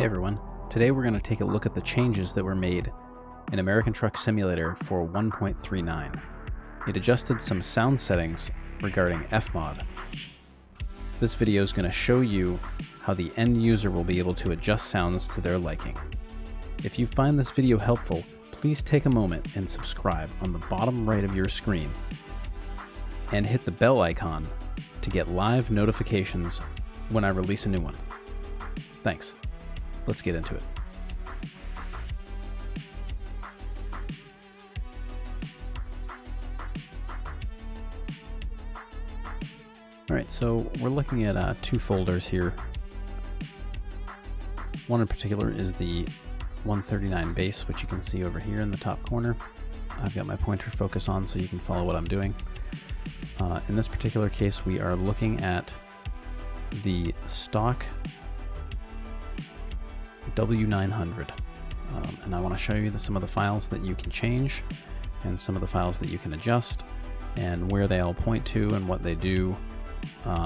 Hey everyone, today we're going to take a look at the changes that were made in American Truck Simulator for 1.39. It adjusted some sound settings regarding FMOD. This video is going to show you how the end user will be able to adjust sounds to their liking. If you find this video helpful, please take a moment and subscribe on the bottom right of your screen and hit the bell icon to get live notifications when I release a new one. Thanks. Let's get into it. Alright, so we're looking at two folders here. One in particular is the 139 base, which you can see over here in the top corner. I've got my pointer focus on so you can follow what I'm doing. In this particular case, we are looking at the stock W900, and I want to show you some of the files that you can change and some of the files that you can adjust and where they all point to and what they do,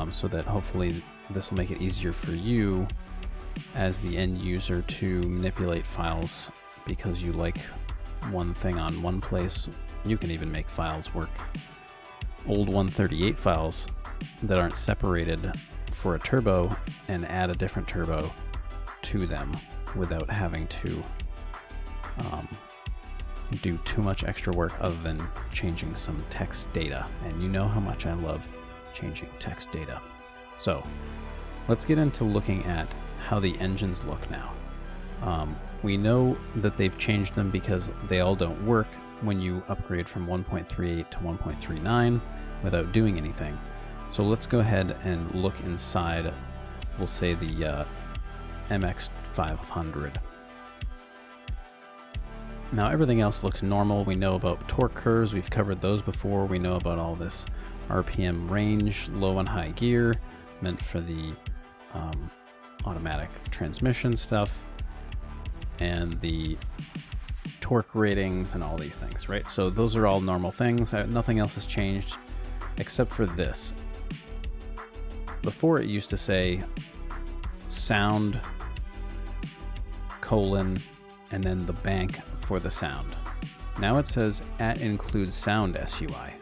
so that hopefully this will make it easier for you as the end user to manipulate files because you like one thing on one place. You can even make files work. Old 138 files that aren't separated for a turbo and add a different turbo to them without having to do too much extra work other than changing some text data. And you know how much I love changing text data. So let's get into looking at how the engines look now. We know that they've changed them because they all don't work when you upgrade from 1.38 to 1.39 without doing anything. So let's go ahead and look inside, we'll say the MX500. Now everything else looks normal. We know about torque curves, we've covered those before. We know about all this RPM range, low and high gear, meant for the automatic transmission stuff, and the torque ratings and all these things, right? So those are all normal things. Nothing else has changed except for this. Before it used to say sound colon and then the bank for the sound. Now it says at includes sound SUI.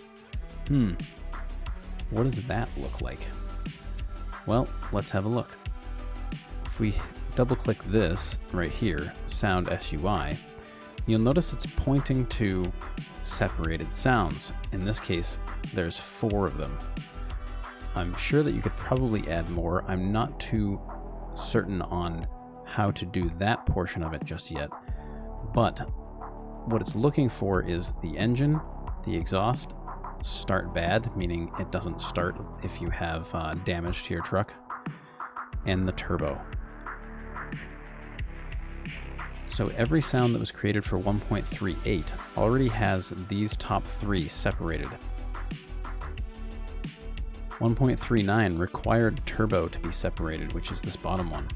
What does that look like? Well, let's have a look. If we double click this right here, sound SUI, you'll notice it's pointing to separated sounds. In this case, there's 4 of them. I'm sure that you could probably add more. I'm not too certain on how to do that portion of it just yet, but what it's looking for is the engine, the exhaust, start bad, meaning it doesn't start if you have damage to your truck, and the turbo. So every sound that was created for 1.38 already has these top 3 separated. 1.39 required turbo to be separated, which is this bottom one.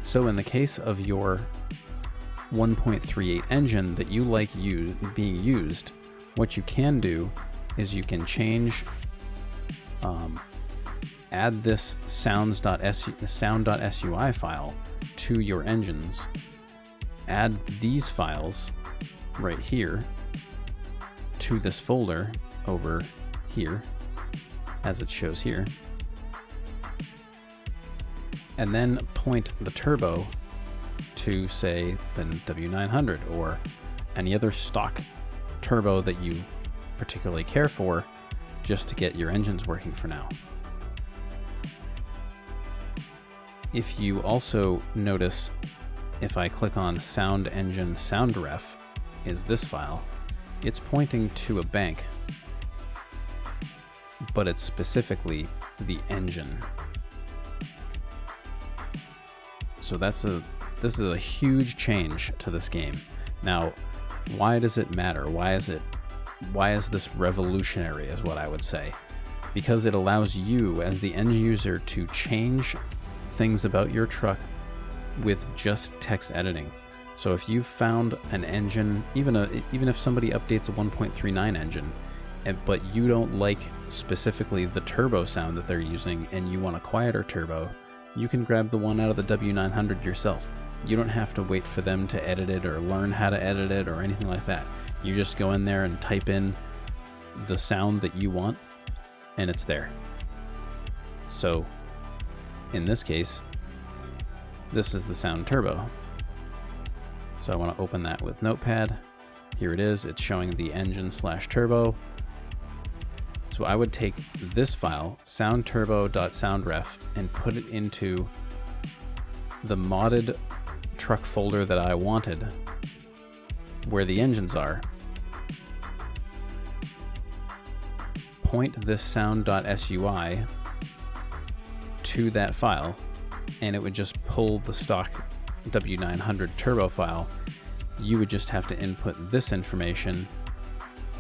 So in the case of your 1.38 engine that you like being used, what you can do is you can change, add this sound.sui file to your engines, add these files right here to this folder over here, as it shows here, and then point the turbo to, say, the W900 or any other stock turbo that you particularly care for, just to get your engines working for now. If you also notice, if I click on sound engine sound ref, is this file, it's pointing to a bank, but it's specifically the engine. So this is a huge change to this game. Now, why does it matter? Why is this revolutionary, is what I would say? Because it allows you as the end user to change things about your truck with just text editing. So if you've found an engine, even if somebody updates a 1.39 engine, but you don't like specifically the turbo sound that they're using and you want a quieter turbo, you can grab the one out of the W900 yourself. You don't have to wait for them to edit it or learn how to edit it or anything like that. You just go in there and type in the sound that you want, and it's there. So in this case, this is the sound turbo. So I want to open that with Notepad. Here it is. It's showing the engine/turbo. So I would take this file, soundturbo.soundref, and put it into the modded truck folder that I wanted, where the engines are. Point this sound.sui to that file, and it would just pull the stock W900 turbo file. You would just have to input this information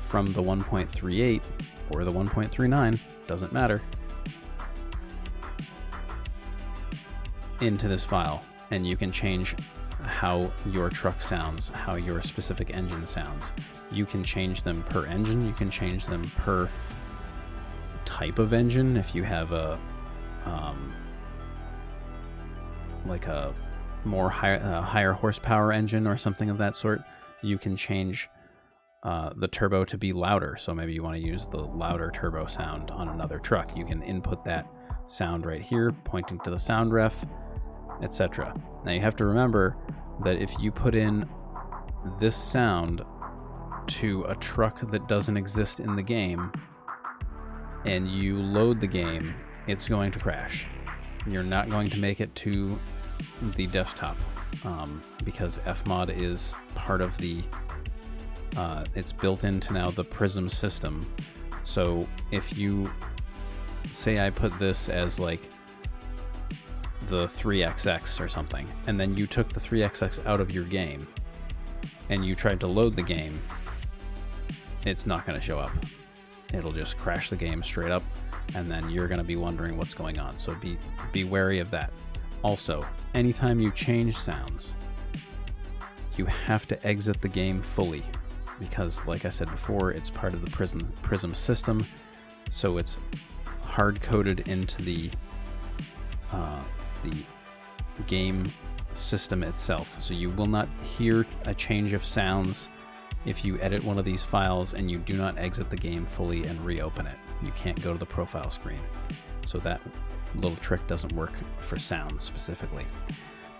from the 1.38 or the 1.39, doesn't matter, into this file, and you can change how your truck sounds, how your specific engine sounds. You can change them per engine, you can change them per type of engine. If you have a like a more higher horsepower engine or something of that sort, you can change the turbo to be louder. So maybe you want to use the louder turbo sound on another truck. You can input that sound right here, pointing to the sound ref, etc. Now you have to remember that if you put in this sound to a truck that doesn't exist in the game and you load the game, it's going to crash. You're not going to make it to the desktop because Fmod is part of the it's built into now the Prism system. So if you say I put this as like the 3XX or something, and then you took the 3XX out of your game and you tried to load the game, it's not going to show up. It'll just crash the game straight up, and then you're going to be wondering what's going on. So be wary of that. Also, anytime you change sounds, you have to exit the game fully, because like I said before, it's part of the Prism system, so it's hard-coded into the game system itself. So you will not hear a change of sounds if you edit one of these files and you do not exit the game fully and reopen it. You can't go to the profile screen. So that little trick doesn't work for sounds specifically.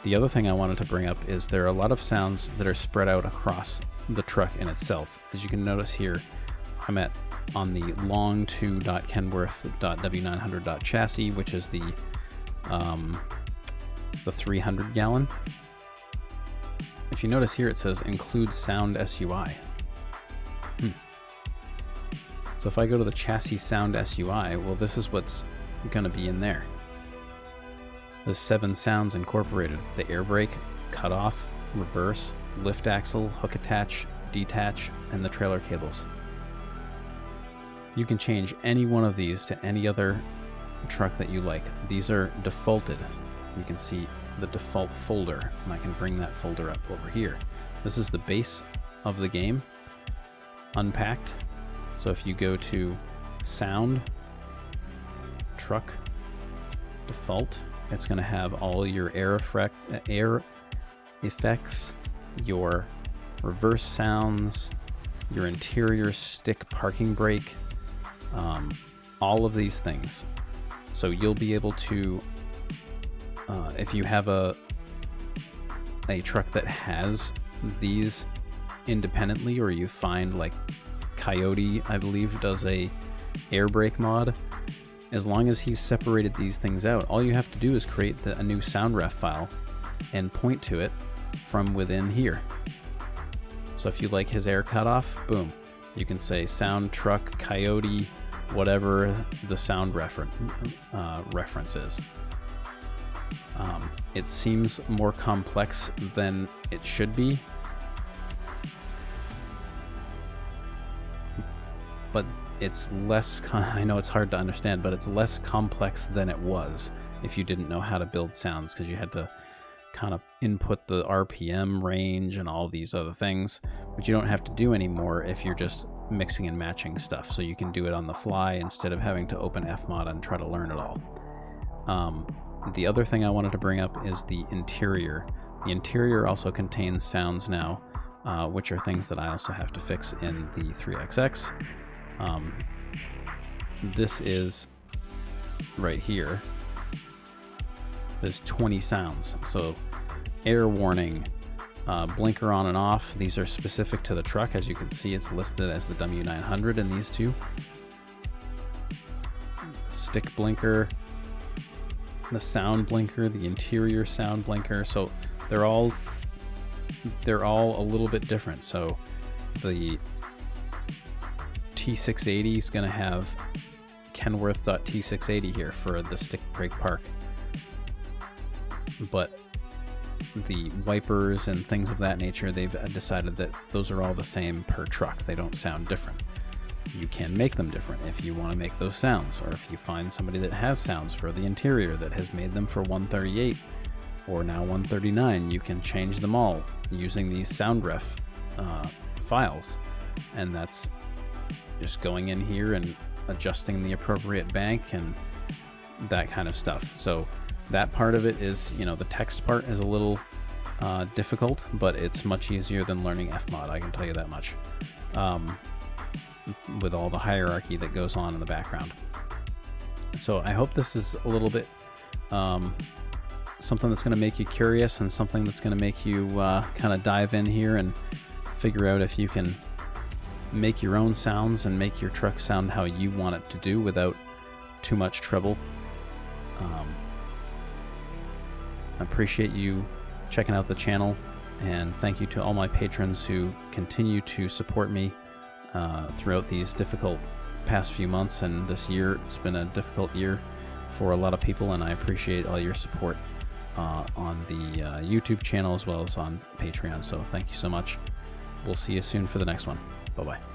The other thing I wanted to bring up is there are a lot of sounds that are spread out across the truck in itself. As you can notice here, I'm on the long2.kenworth.w900.chassis, which is the 300 gallon. If you notice here, it says include sound SUI. So if I go to the chassis sound SUI, well, this is what's going to be in there. There's 7 sounds incorporated: the air brake, cutoff, reverse, lift axle, hook attach, detach, and the trailer cables. You can change any one of these to any other truck that you like. These are defaulted. You can see the default folder, and I can bring that folder up over here. This is the base of the game, unpacked. So if you go to sound, truck, default, it's going to have all your air effects, your reverse sounds, your interior stick parking brake, all of these things. So you'll be able to, if you have a truck that has these independently, or you find like Coyote, I believe, does a air brake mod, as long as he's separated these things out, all you have to do is create a new sound ref file and point to it from within here. So if you like his air cutoff, boom, you can say sound truck Coyote, whatever the sound reference is. It seems more complex than it should be, but it's less, I know it's hard to understand, but it's less complex than it was if you didn't know how to build sounds, because you had to kind of input the RPM range and all these other things, which you don't have to do anymore if you're just mixing and matching stuff. So you can do it on the fly instead of having to open Fmod and try to learn it all. The other thing I wanted to bring up is the interior. The interior also contains sounds now, which are things that I also have to fix in the 3XX. This is right here. There's 20 sounds. So air warning, blinker on and off. These are specific to the truck. As you can see, it's listed as the W900 in these two. Stick blinker, the sound blinker, the interior sound blinker. So they're all a little bit different. So the T680 is going to have Kenworth.T680 here for the stick brake park, but the wipers and things of that nature, they've decided that those are all the same per truck. They don't sound different. You can make them different if you want to make those sounds, or if you find somebody that has sounds for the interior that has made them for 138 or now 139, you can change them all using these sound ref files, and that's just going in here and adjusting the appropriate bank and that kind of stuff. So that part of it is, you know, the text part is a little difficult, but it's much easier than learning Fmod, I can tell you that much, with all the hierarchy that goes on in the background. So I hope this is a little bit something that's going to make you curious, and something that's going to make you kind of dive in here and figure out if you can make your own sounds and make your truck sound how you want it to do without too much trouble. I appreciate you checking out the channel, and thank you to all my patrons who continue to support me throughout these difficult past few months and this year. It's been a difficult year for a lot of people, and I appreciate all your support on the YouTube channel as well as on Patreon. So thank you so much. We'll see you soon for the next one. Bye-bye.